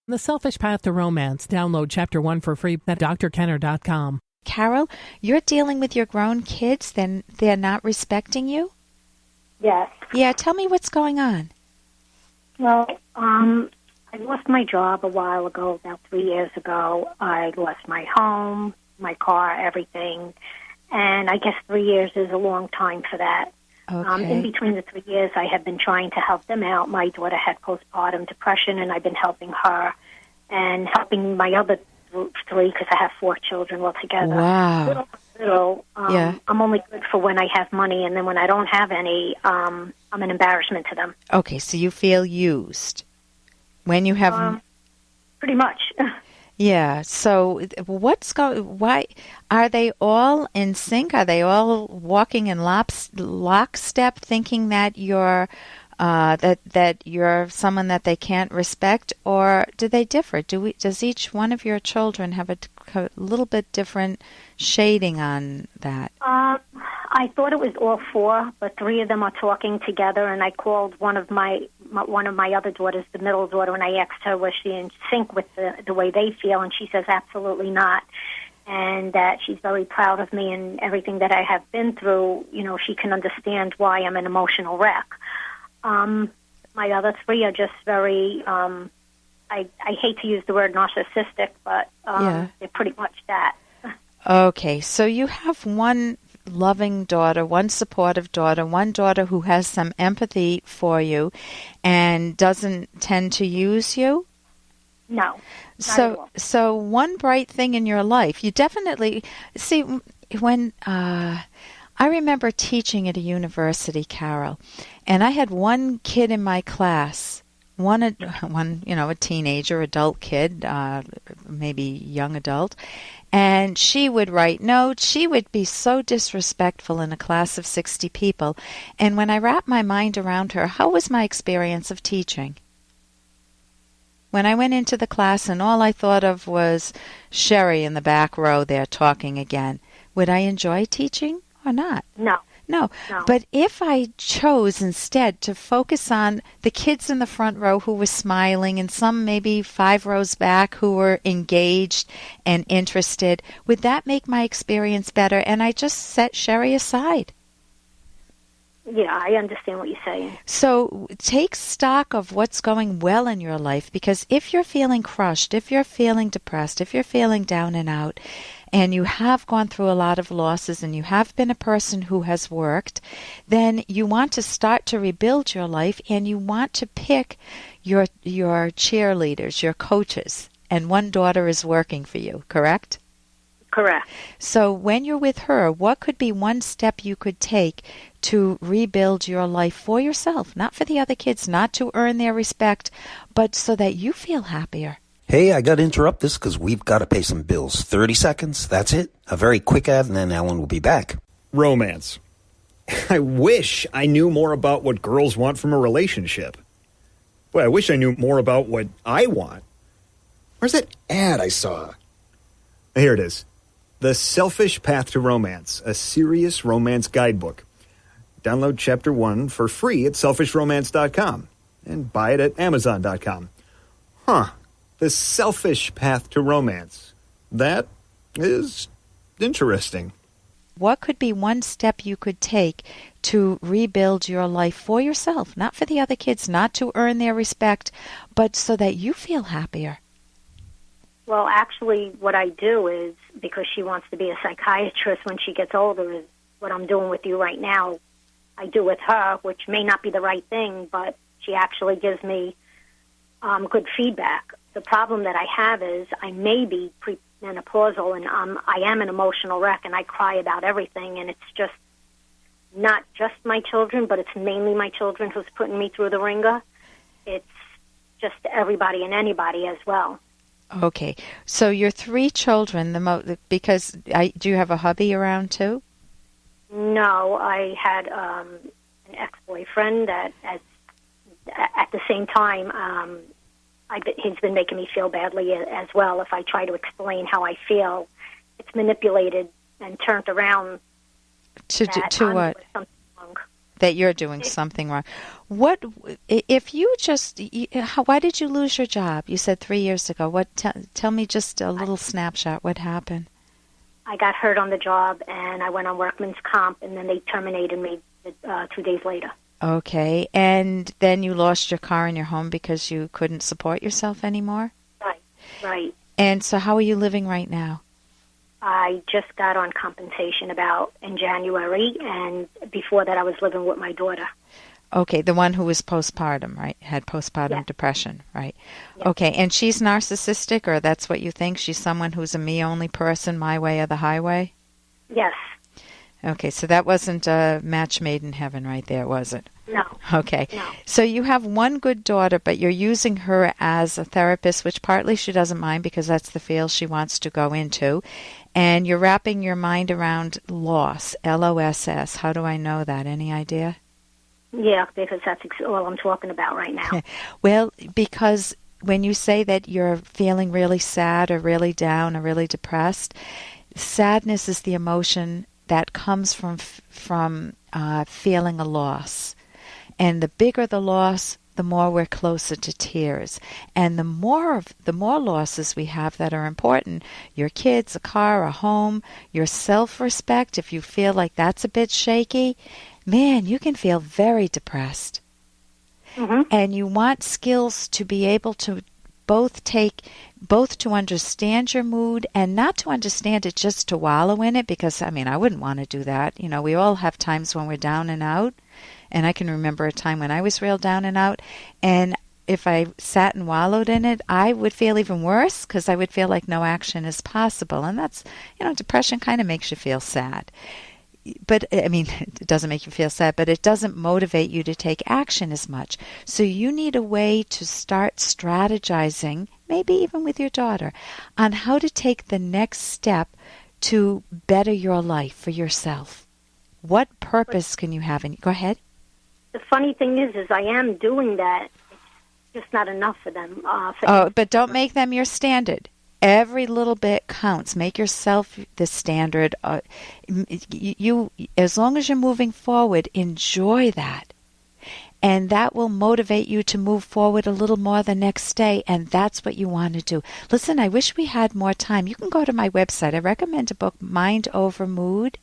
The Selfish Path to Romance. Download Chapter 1 for free at drkenner.com. Carol, you're dealing with your grown kids, then they're not respecting you? Yes. Yeah, tell me what's going on. Well, I lost my job a while ago, about 3 years ago. I lost my home, my car, everything. And I guess 3 years is a long time for that. Okay. In between the 3 years, I have been trying to help them out. My daughter had postpartum depression, and I've been helping her and helping my other three because I have 4 children altogether. Wow. Little. Yeah. I'm only good for when I have money, and then when I don't have any, I'm an embarrassment to them. Okay, so you feel used. When you have... Pretty much. Yeah, so why are they all in sync? Are they all walking in lockstep, thinking that you're that you're someone that they can't respect, or do they differ? Does each one of your children have a little bit different shading on that? I thought it was all 4, but 3 of them are talking together, and I called one of my other daughters, the middle daughter, and I asked her, was she in sync with the way they feel, and she says absolutely not, and that she's very proud of me and everything that I have been through. You know, she can understand why I'm an emotional wreck. My other 3 are just very, I hate to use the word narcissistic, but they're pretty much that. Okay, so you have one loving daughter, one supportive daughter, one daughter who has some empathy for you and doesn't tend to use you? No. So one bright thing in your life, you definitely see when I remember teaching at a university, Carol, and I had one kid in my class, one a teenager, adult kid, maybe young adult, and she would write notes. She would be so disrespectful in a class of 60 people. And when I wrapped my mind around her, how was my experience of teaching? When I went into the class and all I thought of was Sherry in the back row there talking again, would I enjoy teaching or not? No. But if I chose instead to focus on the kids in the front row who were smiling and some maybe 5 rows back who were engaged and interested, would that make my experience better? And I just set Sherry aside. Yeah, I understand what you're saying. So take stock of what's going well in your life, because if you're feeling crushed, if you're feeling depressed, if you're feeling down and out, and you have gone through a lot of losses and you have been a person who has worked, then you want to start to rebuild your life and you want to pick your cheerleaders, your coaches. And one daughter is working for you, correct? Correct. So when you're with her, what could be one step you could take to rebuild your life for yourself, not for the other kids, not to earn their respect, but so that you feel happier? Hey, I got to interrupt this because we've got to pay some bills. 30 seconds, that's it. A very quick ad, and then Ellen will be back. Romance. I wish I knew more about what girls want from a relationship. Boy, I wish I knew more about what I want. Where's that ad I saw? Here it is. The Selfish Path to Romance, a serious romance guidebook. Download Chapter 1 for free at selfishromance.com and buy it at amazon.com. Huh. The Selfish Path to Romance. That is interesting. What could be one step you could take to rebuild your life for yourself, not for the other kids, not to earn their respect, but so that you feel happier? Well, actually, what I do is, because she wants to be a psychiatrist when she gets older, is what I'm doing with you right now. I do with her, which may not be the right thing, but she actually gives me good feedback. The problem that I have is I may be premenopausal, and I am an emotional wreck, and I cry about everything, and it's just not just my children, but it's mainly my children who's putting me through the ringer. It's just everybody and anybody as well. Okay, so your 3 children, do you have a hubby around too? No, I had an ex-boyfriend that at the same time, he's been making me feel badly as well. If I try to explain how I feel, it's manipulated and turned around. To what? that you're doing something wrong. What if you just? Why did you lose your job? You said 3 years ago. What? Tell me just a little snapshot. What happened? I got hurt on the job, and I went on workman's comp, and then they terminated me 2 days later. Okay, and then you lost your car and your home because you couldn't support yourself anymore? Right. And so how are you living right now? I just got on compensation about in January, and before that I was living with my daughter. Okay, the one who was postpartum, right? Had postpartum depression, right? Yes. Okay, and she's narcissistic, or that's what you think? She's someone who's a me-only person, my way or the highway? Yes. Okay, so that wasn't a match made in heaven right there, was it? No. Okay. No. So you have one good daughter, but you're using her as a therapist, which partly she doesn't mind because that's the field she wants to go into. And you're wrapping your mind around loss, L-O-S-S. How do I know that? Any idea? Yeah, because that's all I'm talking about right now. Well, because when you say that you're feeling really sad or really down or really depressed, sadness is the emotion that comes from feeling a loss. And the bigger the loss, the more we're closer to tears. And the more losses we have that are important, your kids, a car, a home, your self-respect, if you feel like that's a bit shaky, man, you can feel very depressed. Mm-hmm. And you want skills to be able to both to understand your mood and not to understand it just to wallow in it, because, I mean, I wouldn't want to do that. You know, we all have times when we're down and out, and I can remember a time when I was real down and out, and if I sat and wallowed in it, I would feel even worse because I would feel like no action is possible, and that's, depression kind of makes you feel sad. But, I mean, it doesn't make you feel sad, but it doesn't motivate you to take action as much. So you need a way to start strategizing, maybe even with your daughter, on how to take the next step to better your life for yourself. What purpose can you have? Go ahead. The funny thing is I am doing that. It's just not enough for them. But don't make them your standard. Every little bit counts. Make yourself the standard. You, as long as you're moving forward, enjoy that. And that will motivate you to move forward a little more the next day, and that's what you want to do. Listen, I wish we had more time. You can go to my website. I recommend a book, Mind Over Mood,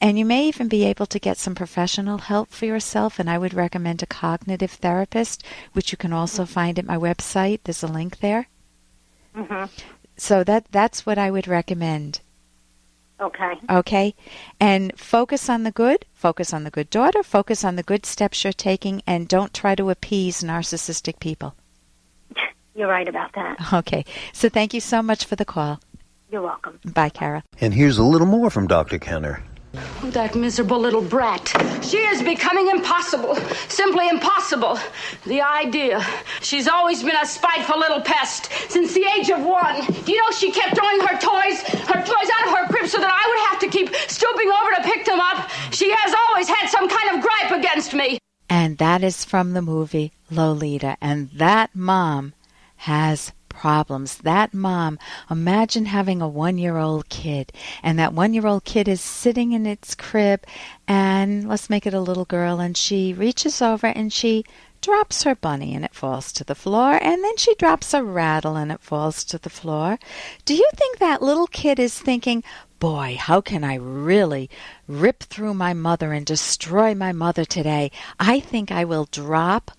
and you may even be able to get some professional help for yourself, and I would recommend a cognitive therapist, which you can also find at my website. There's a link there. Mm-hmm. So that's what I would recommend. Okay. Okay? And focus on the good. Focus on the good daughter. Focus on the good steps you're taking, and don't try to appease narcissistic people. You're right about that. Okay. So thank you so much for the call. You're welcome. Bye, Carol. And here's a little more from Dr. Kenner. That miserable little brat. She is becoming impossible. Simply impossible. The idea. She's always been a spiteful little pest since the age of 1. Do you know she kept throwing her toys out of her crib so that I would have to keep stooping over to pick them up? She has always had some kind of gripe against me. And that is from the movie Lolita. And that mom has problems. That mom, imagine having a 1-year-old kid, and that 1-year-old kid is sitting in its crib, and let's make it a little girl, and she reaches over and she drops her bunny and it falls to the floor, and then she drops a rattle and it falls to the floor. Do you think that little kid is thinking, boy, how can I really rip through my mother and destroy my mother today? I think I will drop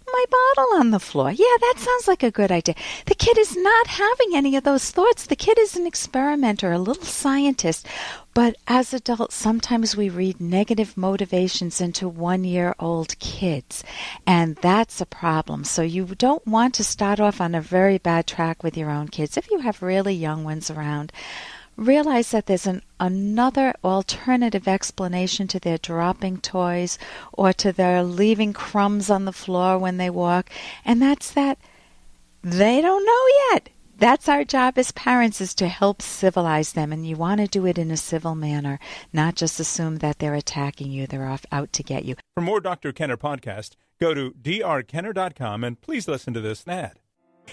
my bottle on the floor. Yeah, that sounds like a good idea. The kid is not having any of those thoughts. The kid is an experimenter, a little scientist. But as adults, sometimes we read negative motivations into 1-year-old kids, and that's a problem. So you don't want to start off on a very bad track with your own kids. If you have really young ones around, realize that there's another alternative explanation to their dropping toys or to their leaving crumbs on the floor when they walk, and that's that they don't know yet. That's our job as parents, is to help civilize them, and you want to do it in a civil manner, not just assume that they're attacking you, they're out to get you. For more Dr. Kenner podcast, go to drkenner.com and please listen to this ad.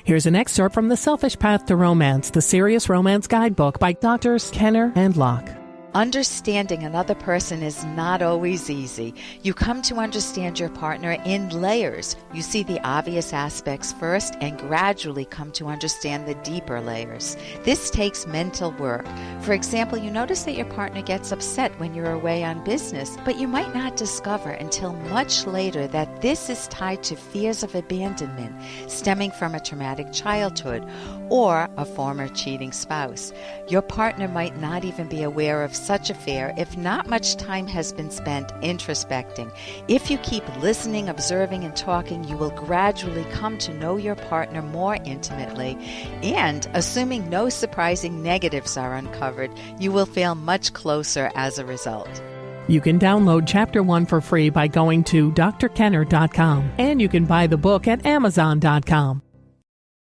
Here's an excerpt from The Selfish Path to Romance, the Serious Romance Guidebook by Drs. Kenner and Locke. Understanding another person is not always easy. You come to understand your partner in layers. You see the obvious aspects first and gradually come to understand the deeper layers. This takes mental work. For example, you notice that your partner gets upset when you're away on business, but you might not discover until much later that this is tied to fears of abandonment stemming from a traumatic childhood or a former cheating spouse. Your partner might not even be aware of such affair if not much time has been spent introspecting. If you keep listening, observing, and talking, you will gradually come to know your partner more intimately, and assuming no surprising negatives are uncovered, you will feel much closer as a result. You can download Chapter 1 for free by going to drkenner.com, and you can buy the book at amazon.com.